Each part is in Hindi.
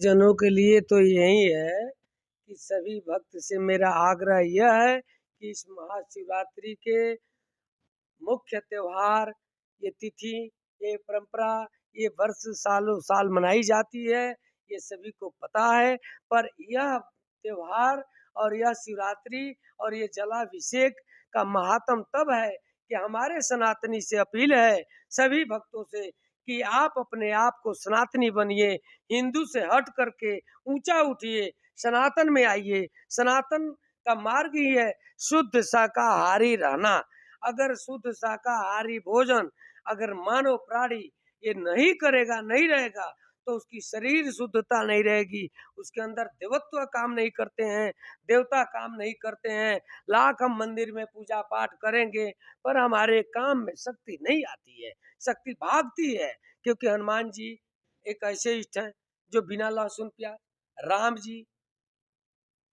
जनों के लिए तो यही है कि सभी भक्त से मेरा आग्रह यह है कि इस महाशिवरात्रि के मुख्य त्योहार, ये तिथि, ये परंपरा, ये वर्ष सालों साल मनाई जाती है, ये सभी को पता है। पर यह त्योहार और यह शिवरात्रि और ये जलाभिषेक का महात्म तब है कि हमारे सनातनी से अपील है सभी भक्तों से कि आप अपने आप को सनातनी बनिए, हिंदू से हट करके ऊंचा उठिए, सनातन में आइए। सनातन का मार्ग ही है शुद्ध शाकाहारी रहना। अगर शुद्ध शाकाहारी भोजन अगर मानव प्राणी ये नहीं करेगा, नहीं रहेगा, तो उसकी शरीर शुद्धता नहीं रहेगी, उसके अंदर देवत्व काम नहीं करते हैं, देवता काम नहीं करते हैं। लाख हम मंदिर में पूजा पाठ करेंगे पर हमारे काम में शक्ति नहीं आती है, शक्ति भागती है। क्योंकि हनुमान जी एक ऐसे इष्ट हैं जो बिना लहसुन प्याज, राम जी,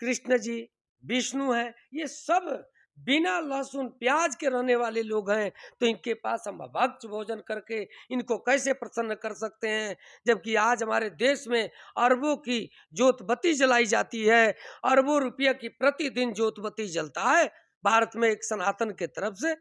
कृष्ण जी, विष्णु है, ये सब बिना लहसुन प्याज के रहने वाले लोग हैं। तो इनके पास हम अभक्त भोजन करके इनको कैसे प्रसन्न कर सकते हैं? जबकि आज हमारे देश में अरबों की जोत बत्ती जलाई जाती है, अरबों रुपया की प्रतिदिन जोत बत्ती जलता है भारत में एक सनातन के तरफ से।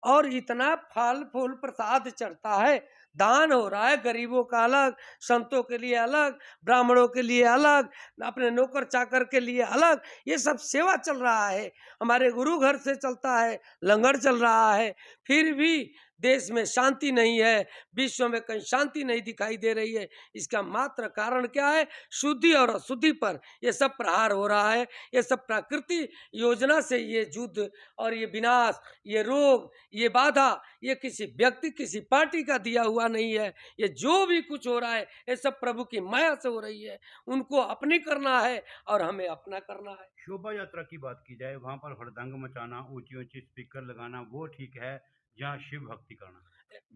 और इतना फल फूल प्रसाद चढ़ता है, दान हो रहा है, गरीबों का अलग, संतों के लिए अलग, ब्राह्मणों के लिए अलग, अपने नौकर चाकर के लिए अलग, ये सब सेवा चल रहा है। हमारे गुरु घर से चलता है, लंगर चल रहा है, फिर भी देश में शांति नहीं है, विश्व में कहीं शांति नहीं दिखाई दे रही है। इसका मात्र कारण क्या है? शुद्धि और अशुद्धि पर ये सब प्रहार हो रहा है। ये सब प्रकृति योजना से ये युद्ध और ये विनाश, ये रोग, ये बाधा, ये किसी व्यक्ति, किसी पार्टी का दिया हुआ नहीं है। ये जो भी कुछ हो रहा है ये सब प्रभु की माया से हो रही है। उनको अपनी करना है और हमें अपना करना है। शोभा यात्रा की बात की जाए, वहाँ पर हड़दंग मचाना, ऊँची-ऊँची स्पीकर लगाना वो ठीक है, या शिव भक्ति करना?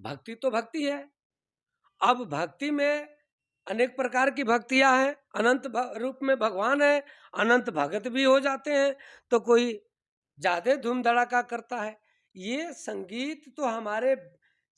भक्ति तो भक्ति है। अब भक्ति में अनेक प्रकार की भक्तियां हैं। अनंत रूप में भगवान है, अनंत भगत भी हो जाते हैं। तो कोई ज्यादा धूम धड़ाका करता है। ये संगीत तो हमारे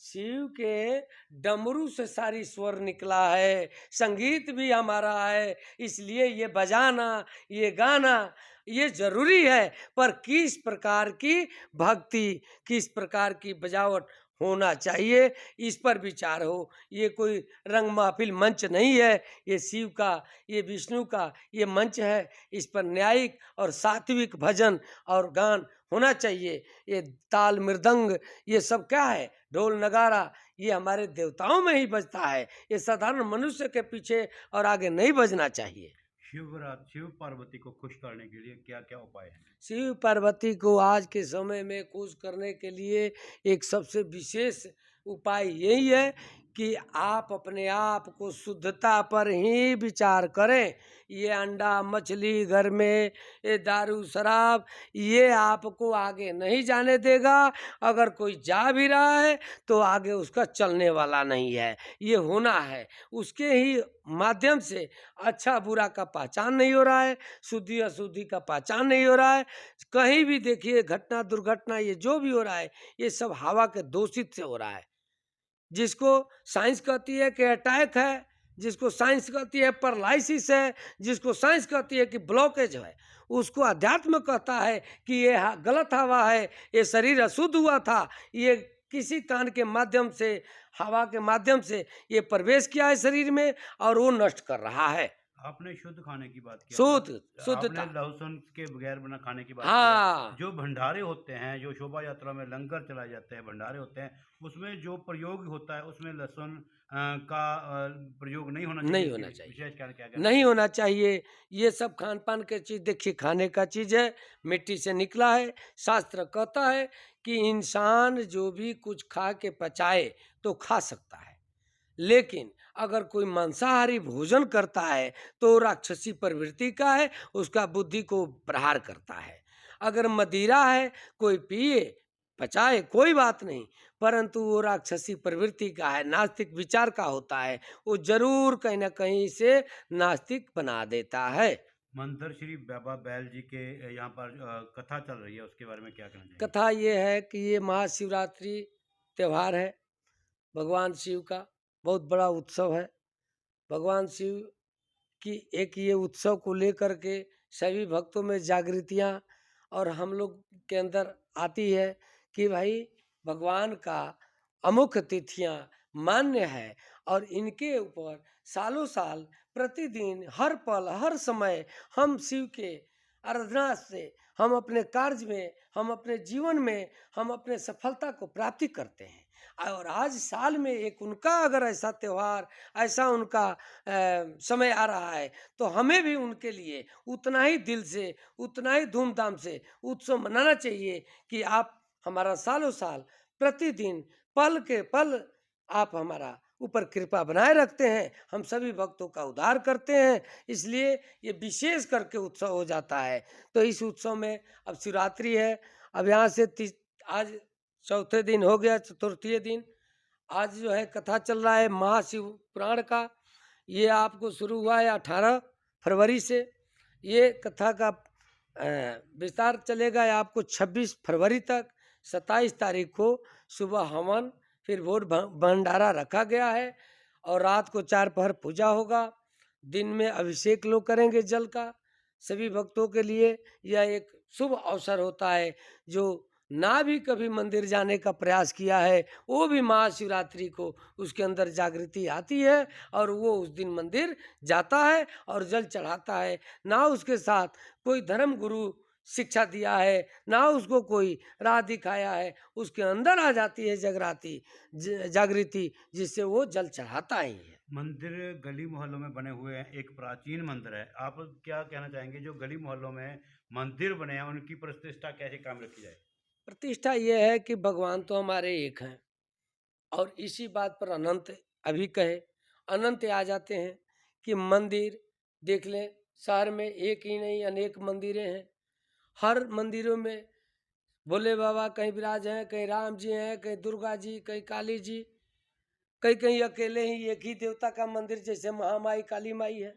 शिव के डमरू से सारी स्वर निकला है, संगीत भी हमारा है। इसलिए ये बजाना, ये गाना ये जरूरी है। पर किस प्रकार की भक्ति, किस प्रकार की बजावट होना चाहिए, इस पर विचार हो। ये कोई रंग महफिल मंच नहीं है, ये शिव का, ये विष्णु का ये मंच है। इस पर न्यायिक और सात्विक भजन और गान होना चाहिए। ये ताल मृदंग ये सब क्या है, ढोल नगारा, ये हमारे देवताओं में ही बजता है। ये साधारण मनुष्य के पीछे और आगे नहीं बजना चाहिए। शिव पार्वती को खुश करने के लिए क्या-क्या उपाय हैं? शिव पार्वती को आज के समय में खुश करने के लिए एक सबसे विशेष उपाय यही है कि आप अपने आप को शुद्धता पर ही विचार करें। ये अंडा मछली घर में, ये दारू शराब, ये आपको आगे नहीं जाने देगा। अगर कोई जा भी रहा है तो आगे उसका चलने वाला नहीं है। ये होना है, उसके ही माध्यम से अच्छा बुरा का पहचान नहीं हो रहा है, शुद्धि अशुद्धि का पहचान नहीं हो रहा है। कहीं भी देखिए घटना दुर्घटना ये जो भी हो रहा है ये सब हवा के दूषित से हो रहा है। जिसको साइंस कहती है कि अटैक है, जिसको साइंस कहती है पैरालिसिस है, जिसको साइंस कहती है कि ब्लॉकेज है, उसको अध्यात्म कहता है कि ये गलत हवा है, ये शरीर अशुद्ध हुआ था, ये किसी कान के माध्यम से, हवा के माध्यम से ये प्रवेश किया है शरीर में और वो नष्ट कर रहा है। आपने शुद्ध खाने की बात किया था। शुद्ध, आपने शुद्धता। लहसुन के बगैर बना खाने की बात किया। हाँ। जो भंडारे होते हैं, जो शोभा यात्रा में लंगर चलाए जाते हैं, भंडारे होते हैं, उसमें जो प्रयोग होता है, उसमें लहसुन का प्रयोग नहीं होना चाहिए। नहीं इसकी होना चाहिए, विशेष क्या कहना नहीं चाहिए? होना चाहिए। ये सब खान पान के चीज देखिए, खाने का चीज है, मिट्टी से निकला है। शास्त्र कहता है कि इंसान जो भी कुछ खा के पचाए तो खा सकता है, लेकिन अगर कोई मांसाहारी भोजन करता है तो राक्षसी प्रवृत्ति का है, उसका बुद्धि को प्रहार करता है। अगर मदिरा है कोई पिए पचाए कोई बात नहीं, परंतु वो राक्षसी प्रवृत्ति का है, नास्तिक विचार का होता है, वो जरूर कहीं ना कहीं से नास्तिक बना देता है। मंदिर श्री बाबा बैल जी के यहाँ पर कथा चल रही है, उसके बारे में क्या कहना चाहेंगे? कथा ये है कि ये महाशिवरात्रि त्योहार है भगवान शिव का, बहुत बड़ा उत्सव है। भगवान शिव कि एक ये उत्सव को लेकर के सभी भक्तों में जागृतियाँ और हम लोग के अंदर आती है कि भाई भगवान का अमुक तिथियाँ मान्य है और इनके ऊपर सालों साल प्रतिदिन हर पल हर समय हम शिव के आराधना से हम अपने कार्य में, हम अपने जीवन में, हम अपने सफलता को प्राप्ति करते हैं। और आज साल में एक उनका अगर ऐसा त्योहार, ऐसा उनका समय आ रहा है, तो हमें भी उनके लिए उतना ही दिल से, उतना ही धूमधाम से उत्सव मनाना चाहिए कि आप हमारा सालों साल प्रतिदिन पल के पल आप हमारा ऊपर कृपा बनाए रखते हैं, हम सभी भक्तों का उद्धार करते हैं, इसलिए ये विशेष करके उत्सव हो जाता है। तो इस उत्सव में अब शिवरात्रि है, अब यहाँ से आज चौथे दिन हो गया, चतुर्थी दिन। आज जो है कथा चल रहा है महाशिव पुराण का, ये आपको शुरू हुआ है 18 फरवरी से। ये कथा का विस्तार चलेगा आपको 26 फरवरी तक। 27 तारीख को सुबह हवन, फिर भोर भंडारा रखा गया है और रात को 4 पहर पूजा होगा। दिन में अभिषेक लोग करेंगे जल का। सभी भक्तों के लिए यह एक शुभ अवसर होता है। जो ना भी कभी मंदिर जाने का प्रयास किया है, वो भी महाशिवरात्रि को उसके अंदर जागृति आती है और वो उस दिन मंदिर जाता है और जल चढ़ाता है। ना उसके साथ कोई धर्म गुरु शिक्षा दिया है, ना उसको कोई राह दिखाया है, उसके अंदर आ जाती है जागृति, जिससे वो जल चढ़ाता ही है। मंदिर गली मोहल्लों में बने हुए हैं, एक प्राचीन मंदिर है। आप क्या कहना चाहेंगे जो गली मोहल्लों में मंदिर बने हैं उनकी प्रतिष्ठा कैसे काम रखी जाए? प्रतिष्ठा ये है कि भगवान तो हमारे एक हैं और इसी बात पर अनंत अभी कहे, अनंत आ जाते हैं कि मंदिर देख लें, शहर में एक ही नहीं अनेक मंदिरें हैं। हर मंदिरों में भोले बाबा कहीं विराज हैं, कहीं राम जी हैं, कहीं दुर्गा जी, कहीं काली जी, कहीं कहीं अकेले ही एक ही देवता का मंदिर, जैसे महामाई काली माई है,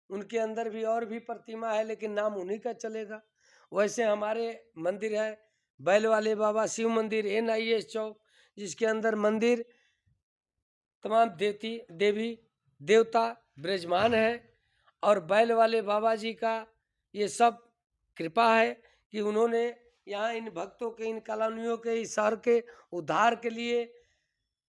उनके अंदर भी और भी प्रतिमा है लेकिन नाम उन्हीं का चलेगा। वैसे हमारे मंदिर है बैल वाले बाबा शिव मंदिर NIS चौक, जिसके अंदर मंदिर तमाम देवी देवता विराजमान है और बैल वाले बाबा जी का ये सब कृपा है कि उन्होंने यहाँ इन भक्तों के, इन कॉलोनियों के, इस शहर के उद्धार के लिए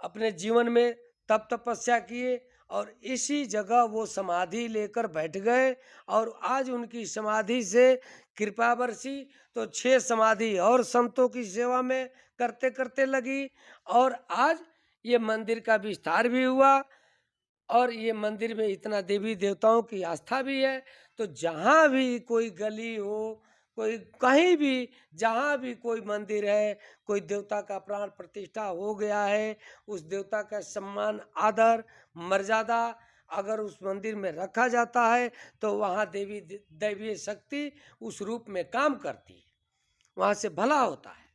अपने जीवन में तप तपस्या किए और इसी जगह वो समाधि लेकर बैठ गए और आज उनकी समाधि से कृपा बरसी। तो 6 समाधि और संतों की सेवा में करते करते लगी और आज ये मंदिर का विस्तार भी हुआ और ये मंदिर में इतना देवी देवताओं की आस्था भी है। तो जहाँ भी कोई गली हो, कोई कहीं भी, जहाँ भी कोई मंदिर है, कोई देवता का प्राण प्रतिष्ठा हो गया है, उस देवता का सम्मान, आदर, मर्यादा अगर उस मंदिर में रखा जाता है तो वहाँ दैवीय शक्ति उस रूप में काम करती है, वहाँ से भला होता है।